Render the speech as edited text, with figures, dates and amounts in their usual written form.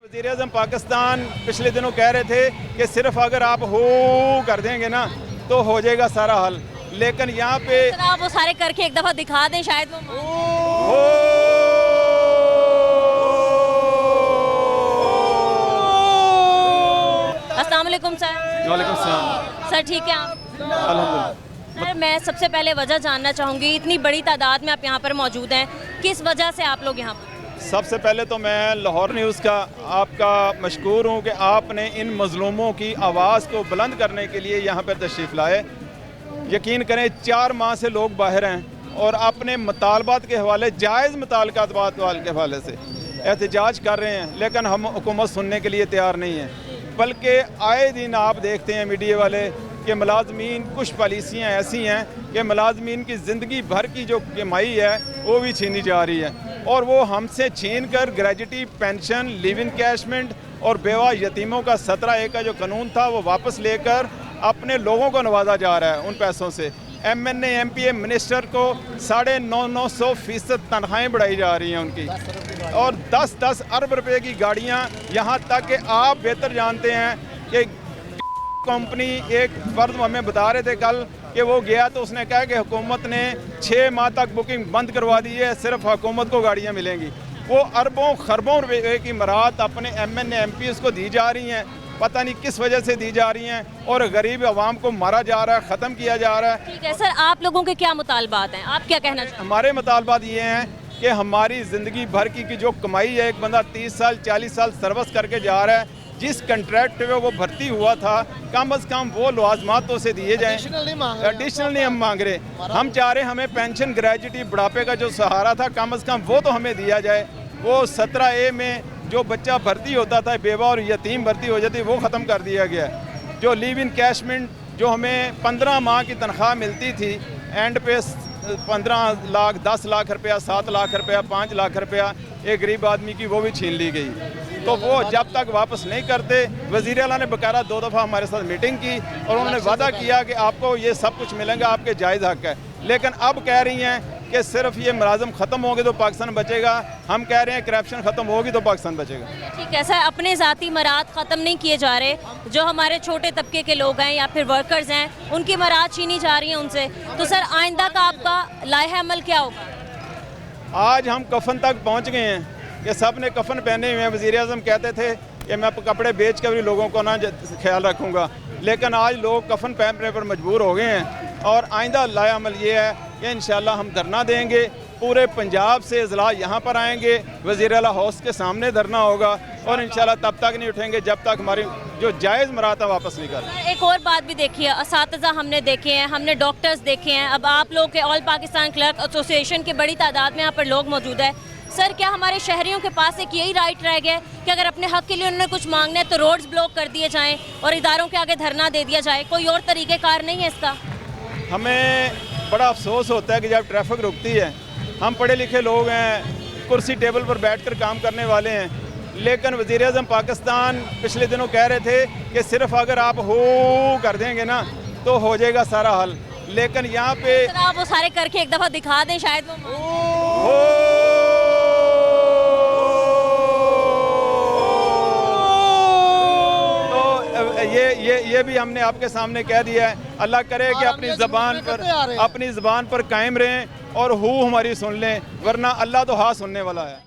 वज़ीर-ए-आज़म पाकिस्तान पिछले दिनों कह रहे थे कि सिर्फ अगर आप हो कर देंगे ना तो हो जाएगा सारा हल, लेकिन यहाँ पे आप वो सारे करके एक दफा दिखा दें, शायद वो हो अस्सलाम वालेकुम सर। वालेकुम सलाम। सर ठीक है आप? अल्हम्दुलिल्लाह। सर मैं सबसे पहले वजह जानना चाहूँगी, इतनी बड़ी तादाद में आप यहाँ पर मौजूद हैं, किस वजह से आप लोग यहाँ पर? सबसे पहले तो मैं लाहौर न्यूज़ का आपका मशकूर हूँ कि आपने इन मज़लूमों की आवाज़ को बुलंद करने के लिए यहाँ पर तशरीफ़ लाए। यकीन करें 4 माह से लोग बाहर हैं और अपने मुतालबात के हवाले, जायज़ मुतालबात के हवाले से एहतजाज कर रहे हैं, लेकिन हम हुकूमत सुनने के लिए तैयार नहीं है। बल्कि आए दिन आप देखते हैं मीडिया वाले कि मुलाजमीन, कुछ पॉलिसियाँ ऐसी हैं कि मुलाजमीन की ज़िंदगी भर की जो कमाई है वो भी छीनी जा रही है, और वो हमसे छीन कर ग्रेजुटी पेंशन, लिव इन कैशमेंट और बेवा यतीमों का 17A का जो कानून था वो वापस लेकर अपने लोगों को नवाजा जा रहा है उन पैसों से। MNA MPA मिनिस्टर को 950% तनख्वाहें बढ़ाई जा रही हैं उनकी, और 10-10 अरब रुपए की गाड़ियां, यहाँ तक कि आप बेहतर जानते हैं कि कंपनी, एक फर्द हमें बता रहे थे कल कि वो गया तो उसने कहा कि हुकूमत ने 6 माह तक बुकिंग बंद करवा दी है, सिर्फ हुकूमत को गाड़ियाँ मिलेंगी। वो अरबों खरबों रुपए की मराहत अपने MNA MPs को दी जा रही हैं, पता नहीं किस वजह से दी जा रही हैं, और गरीब आवाम को मारा जा रहा है, ख़त्म किया जा रहा है। ठीक है सर, आप लोगों के क्या मुतालबात हैं, आप क्या कहना चाहते हैं? हमारे मुतालबात ये हैं कि हमारी ज़िंदगी भर की जो कमाई है, एक बंदा 30 साल 40 साल सर्विस करके जा रहा है, जिस कंट्रैक्ट में वो भर्ती हुआ था, कम अज़ कम वो लवाजमात तो उसे दिए जाएँ। एडिशनल नहीं हम मांग रहे, हम चाह रहे हमें पेंशन, ग्रेजुटी, बुढ़ापे का जो सहारा था, कम अज़ कम वो तो हमें दिया जाए। वो 17A में जो बच्चा भर्ती होता था, बेवा और यतीम भर्ती हो जाती, वो ख़त्म कर दिया गया है। जो लिव इन कैशमेंट, जो हमें 15 माह की तनख्वाह मिलती थी, एंड पे 15 लाख, 10 लाख रुपया, 7 लाख रुपया, 5 लाख रुपया एक गरीब आदमी की, वो भी छीन ली गई। तो वो जब तक वापस नहीं करते, वज़ीर आला ने बकायदा 2 दफ़ा हमारे साथ मीटिंग की और उन्होंने वादा किया कि आपको ये सब कुछ मिलेगा, आपके जायज़ हक है। लेकिन अब कह रही हैं कि सिर्फ ये मुलाजम ख़त्म होंगे तो पाकिस्तान बचेगा। हम कह रहे हैं करप्शन ख़त्म होगी तो पाकिस्तान बचेगा। ठीक है सर, अपने ज़ाती मराद ख़त्म नहीं किए जा रहे, जो हमारे छोटे तबके के लोग हैं या फिर वर्कर्स हैं, उनकी मराद छीनी जा रही हैं उनसे, तो सर आइंदा का आपका लाहे अमल क्या होगा? आज हम कफन तक पहुँच गए हैं कि सब ने कफन पहने हुए हैं। वज़ीर-ए-आज़म कहते थे कि मैं कपड़े बेच कर भी लोगों को ना ख्याल रखूँगा, लेकिन आज लोग कफन पहनने पर मजबूर हो गए हैं। और आइंदा लाया अमल ये है कि इंशाल्लाह हम धरना देंगे, पूरे पंजाब से अज़ला यहाँ पर आएंगे, वज़ीर आला हाउस के सामने धरना होगा, और इंशाल्लाह तब तक नहीं उठेंगे जब तक हमारी जो जायज़ मराहत है वापस नहीं कर। एक और बात भी देखिए, असातिज़ा हमने देखे हैं, हमने डॉक्टर्स देखे हैं, अब आप लोग के ऑल पाकिस्तान क्लर्क एसोसिएशन की बड़ी तादाद में यहाँ पर लोग मौजूद है। सर क्या हमारे शहरियों के पास एक यही राइट रह गया कि अगर अपने हक के लिए उन्होंने कुछ मांगना है तो रोड्स ब्लॉक कर दिए जाएं और इदारों के आगे धरना दे दिया जाए? कोई और तरीक़ेकार नहीं है इसका? हमें बड़ा अफसोस होता है कि जब ट्रैफिक रुकती है, हम पढ़े लिखे लोग हैं, कुर्सी टेबल पर बैठकर काम करने वाले हैं, लेकिन वज़ीर-ए-आज़म पाकिस्तान पिछले दिनों कह रहे थे कि सिर्फ अगर आप हो कर देंगे ना तो हो जाएगा सारा हल, लेकिन यहाँ पे आप वो सारे करके एक दफ़ा दिखा दें, शायद वो ये भी हमने आपके सामने कह दिया है। अल्लाह करे कि अपनी ज़बान पर कायम रहें और हु हमारी सुन लें, वरना अल्लाह तो हाँ सुनने वाला है।